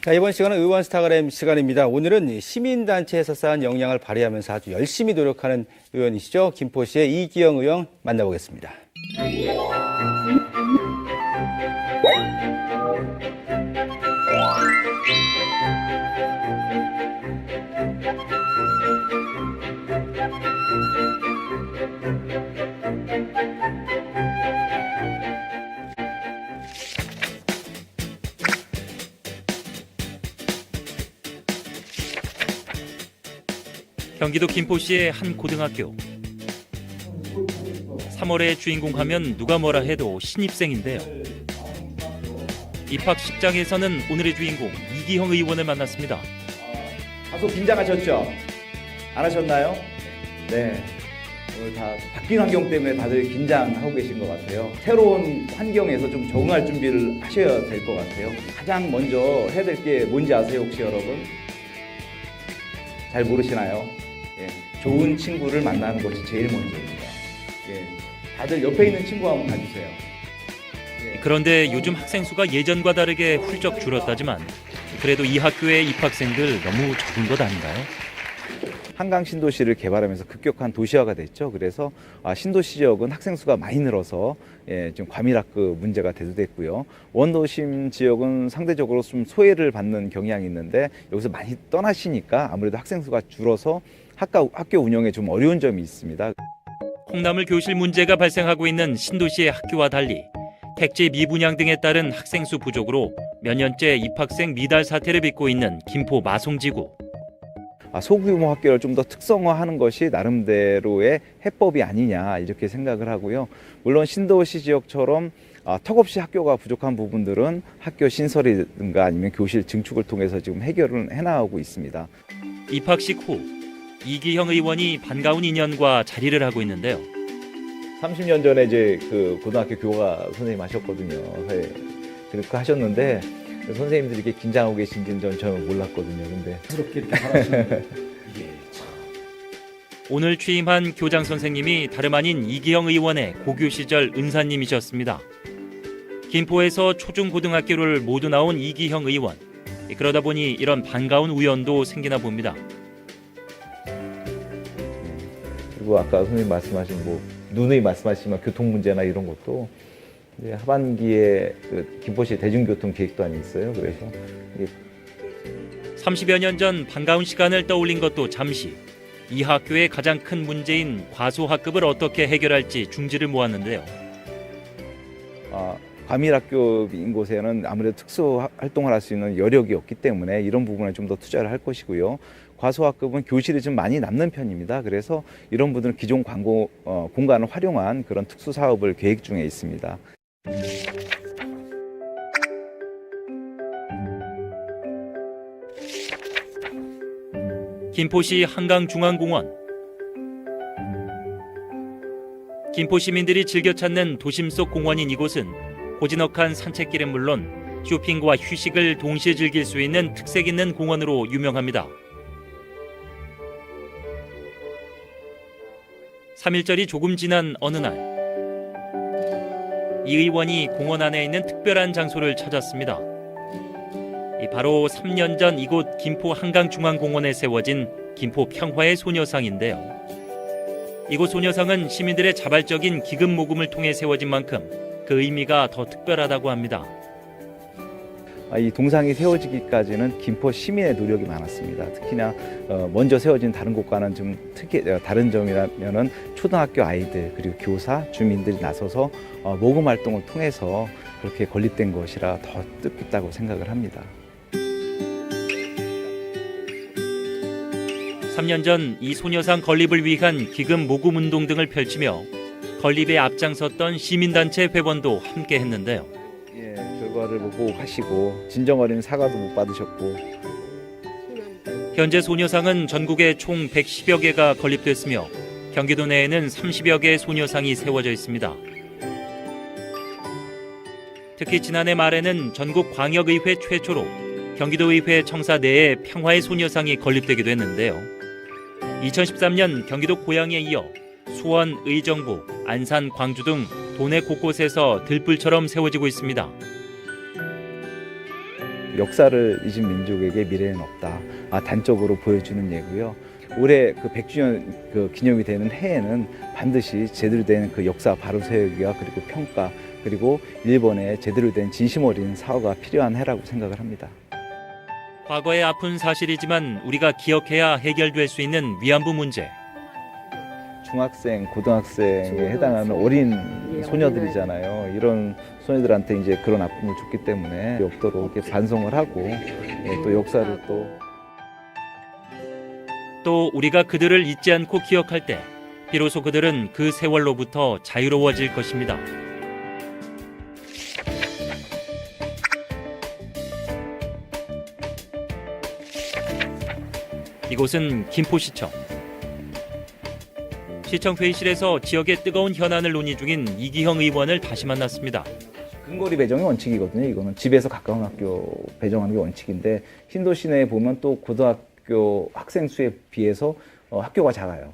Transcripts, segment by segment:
자, 이번 시간은 의원 스타그램 시간입니다. 오늘은 시민단체에서 쌓은 역량을 발휘하면서 아주 열심히 노력하는 의원이시죠. 김포시의 이기영 의원 만나보겠습니다. 경기도 김포시의 한 고등학교. 3월의 주인공 하면 누가 뭐라 해도 신입생인데요. 입학식장에서는 오늘의 주인공 이기형 의원을 만났습니다. 다소 긴장하셨죠? 안 하셨나요? 네. 오늘 다 바뀐 환경 때문에 다들 긴장하고 계신 것 같아요. 새로운 환경에서 좀 적응할 준비를 하셔야 될 것 같아요. 가장 먼저 해야 될 게 뭔지 아세요, 혹시 여러분? 잘 모르시나요? 예, 좋은 친구를 만나는 것이 제일 먼저입니다. 예, 다들 옆에 있는 친구 한번 봐주세요. 예. 그런데 요즘 학생 수가 예전과 다르게 훌쩍 줄었다지만 그래도 이 학교의 입학생들 너무 적은 것 아닌가요? 한강 신도시를 개발하면서 급격한 도시화가 됐죠. 그래서 신도시 지역은 학생 수가 많이 늘어서 좀 과밀학급 문제가 대두됐고요. 원도심 지역은 상대적으로 좀 소외를 받는 경향이 있는데 여기서 많이 떠나시니까 아무래도 학생 수가 줄어서 학교 운영에 좀 어려운 점이 있습니다. 콩나물 교실 문제가 발생하고 있는 신도시의 학교와 달리 택지 미분양 등에 따른 학생 수 부족으로 몇 년째 입학생 미달 사태를 빚고 있는 김포 마송지구. 소규모 학교를 좀 더 특성화하는 것이 나름대로의 해법이 아니냐 이렇게 생각을 하고요. 물론 신도시 지역처럼 턱없이 학교가 부족한 부분들은 학교 신설이든가 아니면 교실 증축을 통해서 지금 해결을 해나가고 있습니다. 입학식 후 이기형 의원이 반가운 인연과 자리를 하고 있는데요. 30년 전에 이제 그 고등학교 교과 선생님 하셨거든요. 네. 그렇게 하셨는데 선생님들이 이렇게 긴장하고 계신지는 저는 몰랐거든요. 근데 그렇게 이렇게 잘하시는 이게 참. 오늘 취임한 교장 선생님이 다름 아닌 이기형 의원의 고교 시절 은사님이셨습니다. 김포에서 초중고등학교를 모두 나온 이기형 의원. 그러다 보니 이런 반가운 우연도 생기나 봅니다. 그리고 아까 선생님 말씀하신 누누이 말씀하시지만 교통 문제나 이런 것도 이제 하반기에 그 김포시 대중교통 계획단이 있어요. 그래서 30여 년 전 반가운 시간을 떠올린 것도 잠시 이 학교의 가장 큰 문제인 과소학급을 어떻게 해결할지 중지를 모았는데요. 과밀학교인 곳에는 아무래도 특수 활동을 할 수 있는 여력이 없기 때문에 이런 부분에 좀 더 투자를 할 것이고요. 과소학급은 교실이 좀 많이 남는 편입니다. 그래서 이런 분들은 기존 공간을 활용한 그런 특수 사업을 계획 중에 있습니다. 김포시 한강중앙공원. 김포 시민들이 즐겨 찾는 도심 속 공원인 이곳은 고즈넉한 산책길은 물론 쇼핑과 휴식을 동시에 즐길 수 있는 특색 있는 공원으로 유명합니다. 3.1절이 조금 지난 어느 날 이 의원이 공원 안에 있는 특별한 장소를 찾았습니다. 바로 3년 전 이곳 김포 한강중앙공원에 세워진 김포 평화의 소녀상인데요. 이곳 소녀상은 시민들의 자발적인 기금 모금을 통해 세워진 만큼 그 의미가 더 특별하다고 합니다. 이 동상이 세워지기까지는 김포 시민의 노력이 많았습니다. 특히나 먼저 세워진 다른 곳과는 좀 다른 점이라면은 초등학교 아이들 그리고 교사, 주민들이 나서서 모금 활동을 통해서 그렇게 건립된 것이라 더 뜻깊다고 생각을 합니다. 3년 전 이 소녀상 건립을 위한 기금 모금 운동 등을 펼치며 건립에 앞장섰던 시민단체 회원도 함께 했는데요. 예, 결과를 보고 하시고 진정어린 사과도 못 받으셨고. 현재 소녀상은 전국에 총 110여 개가 건립됐으며 경기도 내에는 30여 개의 소녀상이 세워져 있습니다. 특히 지난해 말에는 전국 광역의회 최초로 경기도의회 청사 내에 평화의 소녀상이 건립되기도 했는데요. 2013년 경기도 고양에 이어 수원, 의정부, 안산, 광주 등 도내 곳곳에서 들불처럼 세워지고 있습니다. 역사를 잊은 민족에게 미래는 없다. 단적으로 보여주는 예고요. 올해 그 100주년 그 기념이 되는 해에는 반드시 제대로 된 그 역사 바로 세우기와 그리고 평가 그리고 일본의 제대로 된 진심 어린 사과가 필요한 해라고 생각을 합니다. 과거의 아픈 사실이지만 우리가 기억해야 해결될 수 있는 위안부 문제. 중학생, 고등학생에 해당하는 어린 소녀들이잖아요. 이런 소녀들한테 이제 그런 아픔을 줬기 때문에 없도록 이렇게 반성을 하고 또 역사를 또 우리가 그들을 잊지 않고 기억할 때 비로소 그들은 그 세월로부터 자유로워질 것입니다. 이곳은 김포시청. 시청 회의실에서 지역의 뜨거운 현안을 논의 중인 이기형 의원을 다시 만났습니다. 근거리 배정이 원칙이거든요. 이거는 집에서 가까운 학교 배정하는 게 원칙인데 신도시 내에 보면 또 고등학교 학생 수에 비해서 학교가 작아요.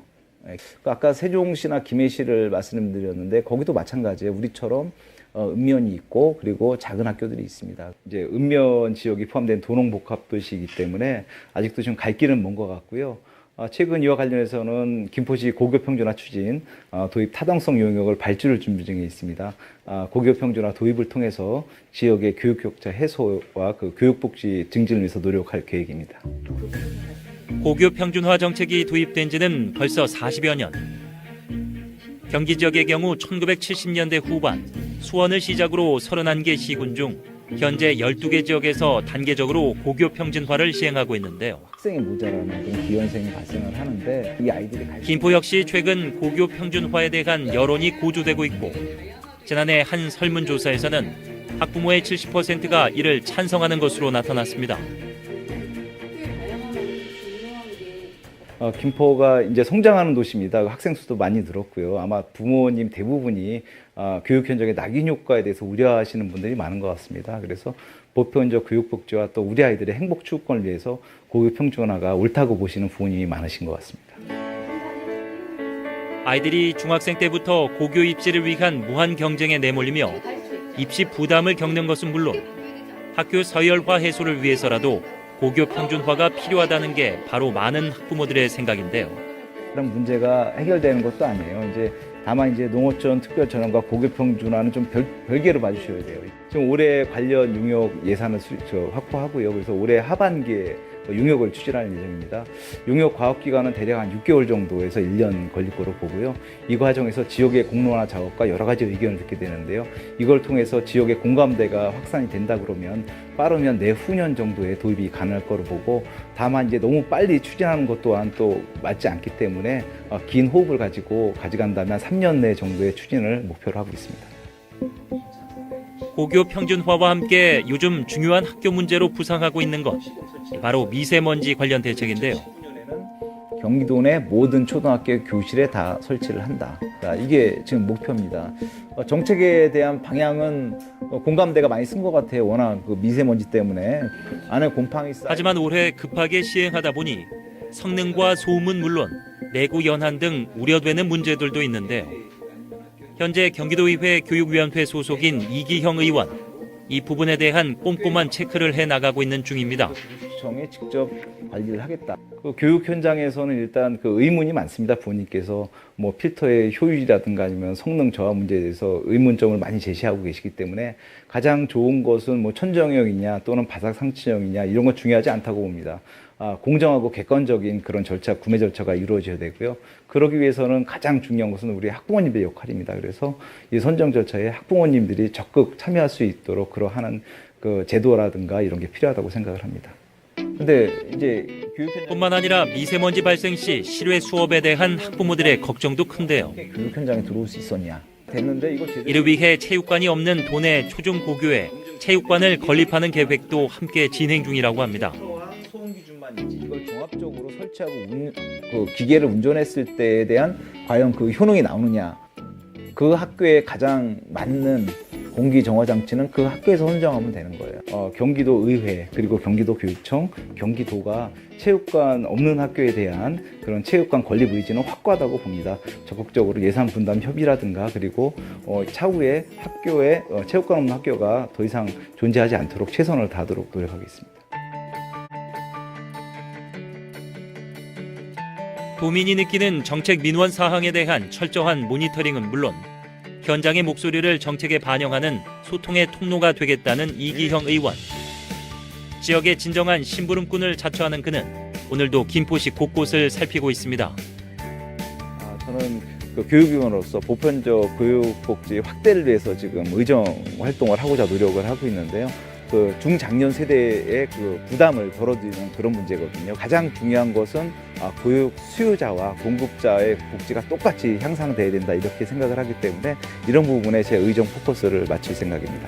아까 세종시나 김해시를 말씀드렸는데 거기도 마찬가지예요. 우리처럼 읍면이 있고 그리고 작은 학교들이 있습니다. 이제 읍면 지역이 포함된 도농복합도시이기 때문에 아직도 좀 갈 길은 먼 것 같고요. 최근 이와 관련해서는 김포시 고교평준화 추진 도입 타당성 용역을 발주를 준비 중에 있습니다. 고교평준화 도입을 통해서 지역의 교육격차 해소와 그 교육복지 증진을 위해서 노력할 계획입니다. 고교 평준화 정책이 도입된 지는 벌써 40여 년. 경기 지역의 경우 1970년대 후반 수원을 시작으로 31개 시군 중 현재 12개 지역에서 단계적으로 고교 평준화를 시행하고 있는데요. 학생이 모자라는 그런 기현생이 발생을 하는데 이 아이들이 김포 역시 최근 고교 평준화에 대한 여론이 고조되고 있고 지난해 한 설문조사에서는 학부모의 70%가 이를 찬성하는 것으로 나타났습니다. 김포가 이제 성장하는 도시입니다. 학생 수도 많이 늘었고요. 아마 부모님 대부분이 교육 현장의 낙인 효과에 대해서 우려하시는 분들이 많은 것 같습니다. 그래서 보편적 교육 복지와 또 우리 아이들의 행복 추구권을 위해서 고교 평준화가 옳다고 보시는 부모님이 많으신 것 같습니다. 아이들이 중학생 때부터 고교 입시를 위한 무한 경쟁에 내몰리며 입시 부담을 겪는 것은 물론 학교 서열화 해소를 위해서라도 고교 평준화가 필요하다는 게 바로 많은 학부모들의 생각인데요. 그런 문제가 해결되는 것도 아니에요. 이제 다만 이제 농어촌 특별 전형과 고교 평준화는 좀 별개로 봐주셔야 돼요. 지금 올해 관련 용역 예산을 확보하고요. 그래서 올해 하반기에 용역을 추진할 예정입니다. 용역 과업 기간은 대략 한 6개월 정도에서 1년 걸릴 거로 보고요. 이 과정에서 지역의 공론화 작업과 여러 가지 의견을 듣게 되는데요. 이걸 통해서 지역의 공감대가 확산이 된다 그러면 빠르면 내후년 정도에 도입이 가능할 거로 보고 다만 이제 너무 빨리 추진하는 것 또한 또 맞지 않기 때문에 긴 호흡을 가지고 가져간다면 3년 내 정도의 추진을 목표로 하고 있습니다. 고교 평준화와 함께 요즘 중요한 학교 문제로 부상하고 있는 것 바로 미세먼지 관련 대책인데요. 경기도 내 모든 초등학교 교실에 다 설치를 한다. 이게 지금 목표입니다. 정책에 대한 방향은 공감대가 많이 쓴 것 같아요. 워낙 그 미세먼지 때문에 안에 곰팡이 하지만 올해 급하게 시행하다 보니 성능과 소음은 물론 내구 연한 등 우려되는 문제들도 있는데요. 현재 경기도의회 교육위원회 소속인 이기형 의원, 이 부분에 대한 꼼꼼한 체크를 해나가고 있는 중입니다. 시청에 직접 관리를 하겠다. 그 교육 현장에서는 일단 그 의문이 많습니다. 부모님께서 뭐 필터의 효율이라든가 아니면 성능 저하 문제에 대해서 의문점을 많이 제시하고 계시기 때문에 가장 좋은 것은 뭐 천정형이냐 또는 바삭 상층형이냐 이런 건 중요하지 않다고 봅니다. 공정하고 객관적인 그런 절차, 구매 절차가 이루어져야 되고요. 그러기 위해서는 가장 중요한 것은 우리 학부모님의 역할입니다. 그래서 이 선정 절차에 학부모님들이 적극 참여할 수 있도록 그러한 그 제도라든가 이런 게 필요하다고 생각을 합니다. 근데 이제 뿐만 아니라 미세먼지 발생 시 실외 수업에 대한 학부모들의 걱정도 큰데요. 교육 현장에 들어올 수 있었냐? 됐는데 이거 제대로 이를 위해 체육관이 없는 도내 초중고교에 체육관을 건립하는 계획도 함께 진행 중이라고 합니다. 소음 기준만 있지 이걸 종합적으로 설치하고 그 기계를 운전했을 때에 대한 과연 그 효능이 나오느냐? 그 학교에 가장 맞는 공기 정화 장치는 그 학교에서 선정하면 되는 거예요. 경기도 의회 그리고 경기도 교육청, 경기도가 체육관 없는 학교에 대한 그런 체육관 건립 의지는 확고하다고 봅니다. 적극적으로 예산 분담 협의라든가 그리고 차후에 학교에 체육관 없는 학교가 더 이상 존재하지 않도록 최선을 다하도록 노력하겠습니다. 도민이 느끼는 정책 민원 사항에 대한 철저한 모니터링은 물론 현장의 목소리를 정책에 반영하는 소통의 통로가 되겠다는 이기형 의원. 지역의 진정한 심부름꾼을 자처하는 그는 오늘도 김포시 곳곳을 살피고 있습니다. 저는 교육위원으로서 보편적 교육복지 확대를 위해서 지금 의정 활동을 하고자 노력을 하고 있는데요. 중장년 세대의 부담을 덜어드리는 그런 문제거든요. 가장 중요한 것은 교육 수요자와 공급자의 복지가 똑같이 향상돼야 된다 이렇게 생각을 하기 때문에 이런 부분에 제 의정 포커스를 맞출 생각입니다.